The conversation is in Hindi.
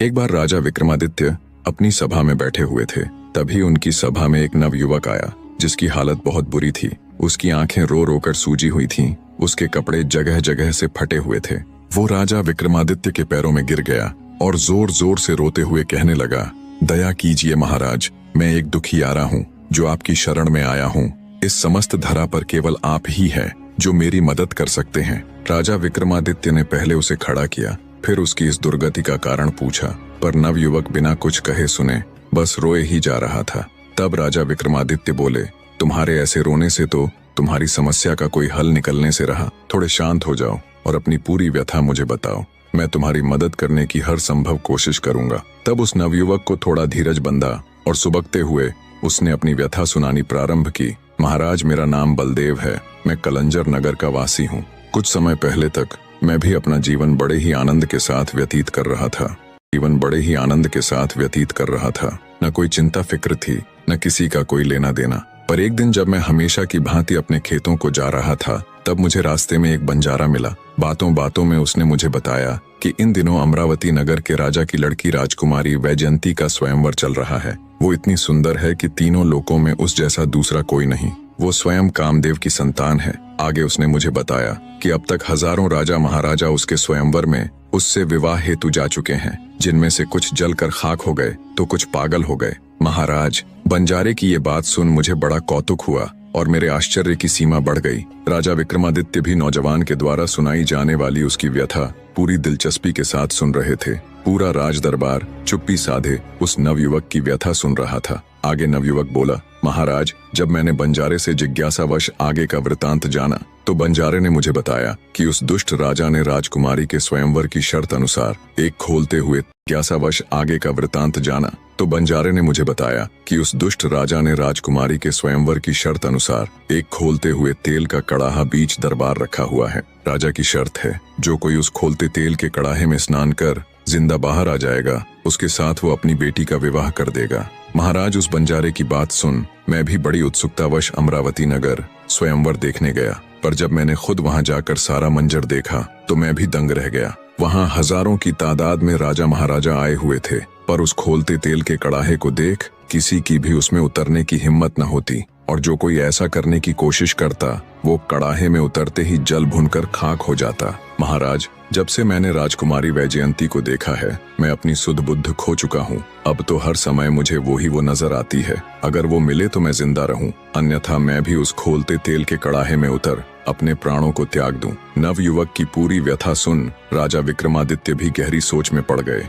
एक बार राजा विक्रमादित्य अपनी सभा में बैठे हुए थे। तभी उनकी सभा में एक नवयुवक आया जिसकी हालत बहुत बुरी थी। उसकी आंखें रो रो कर सूजी हुई थीं। उसके कपड़े जगह जगह से फटे हुए थे। वो राजा विक्रमादित्य के पैरों में गिर गया और जोर जोर से रोते हुए कहने लगा, दया कीजिए महाराज, मैं एक दुखियारा हूँ जो आपकी शरण में आया हूँ। इस समस्त धरा पर केवल आप ही है जो मेरी मदद कर सकते हैं। राजा विक्रमादित्य ने पहले उसे खड़ा किया, फिर उसकी इस दुर्गति का कारण पूछा, पर नवयुवक बिना कुछ कहे सुने बस रोए ही जा रहा था। तब राजा विक्रमादित्य बोले, तुम्हारे ऐसे रोने से तो तुम्हारी समस्या का कोई हल निकलने से रहा। थोड़े शांत हो जाओ और अपनी पूरी व्यथा मुझे बताओ। मैं तुम्हारी मदद करने की हर संभव कोशिश करूंगा। तब उस नवयुवक को थोड़ा धीरज बंधा और सुबकते हुए उसने अपनी व्यथा सुनानी प्रारंभ की। महाराज, मेरा नाम बलदेव है। मैं कलंजर नगर का वासी हूँ। कुछ समय पहले तक मैं भी अपना जीवन बड़े ही आनंद के साथ व्यतीत कर रहा था। न कोई चिंता फिक्र थी, न किसी का कोई लेना देना। पर एक दिन जब मैं हमेशा की भांति अपने खेतों को जा रहा था, तब मुझे रास्ते में एक बंजारा मिला। बातों बातों में उसने मुझे बताया कि इन दिनों अमरावती नगर के राजा की लड़की राजकुमारी वैजयंती का स्वयंवर चल रहा है। वो इतनी सुंदर है कि तीनों लोकों में उस जैसा दूसरा कोई नहीं। वो स्वयं कामदेव की संतान है। आगे उसने मुझे बताया कि अब तक हजारों राजा महाराजा उसके स्वयंवर में उससे विवाह हेतु जा चुके हैं, जिनमें से कुछ जलकर खाक हो गए तो कुछ पागल हो गए। महाराज, बंजारे की ये बात सुन मुझे बड़ा कौतुक हुआ और मेरे आश्चर्य की सीमा बढ़ गई। राजा विक्रमादित्य भी नौजवान के द्वारा सुनाई जाने वाली उसकी व्यथा पूरी दिलचस्पी के साथ सुन रहे थे। पूरा राज दरबार चुप्पी साधे उस नवयुवक की व्यथा सुन रहा था। आगे नवयुवक बोला, महाराज, जब मैंने बंजारे से जिज्ञासावश आगे का वृतांत जाना तो बंजारे ने मुझे बताया कि उस दुष्ट राजा ने राजकुमारी के स्वयंवर की शर्त अनुसार एक खोलते हुए तेल का कड़ाहा बीच दरबार रखा हुआ है। राजा की शर्त है, जो कोई उस खोलते तेल के कड़ाहे में स्नान कर जिंदा बाहर आ जाएगा, उसके साथ वो अपनी बेटी का विवाह कर देगा। महाराज, उस बंजारे की बात सुन मैं भी बड़ी उत्सुकतावश अमरावती नगर स्वयंवर देखने गया। पर जब मैंने खुद वहां जाकर सारा मंजर देखा तो मैं भी दंग रह गया। वहां हजारों की तादाद में राजा महाराजा आए हुए थे, पर उस खोलते तेल के कड़ाहे को देख किसी की भी उसमें उतरने की हिम्मत न होती, और जो कोई ऐसा करने की कोशिश करता वो कड़ाहे में उतरते ही जल भुनकर खाक हो जाता। महाराज, जब से मैंने राजकुमारी वैजयंती को देखा है, मैं अपनी सुध बुद्ध खो चुका हूँ। अब तो हर समय मुझे वो नजर आती है। अगर वो मिले तो मैं जिंदा रहूं, अन्यथा मैं भी उस खोलते तेल के कड़ाहे में उतर अपने प्राणों को त्याग दूं। नवयुवक की पूरी व्यथा सुन राजा विक्रमादित्य भी गहरी सोच में पड़ गए।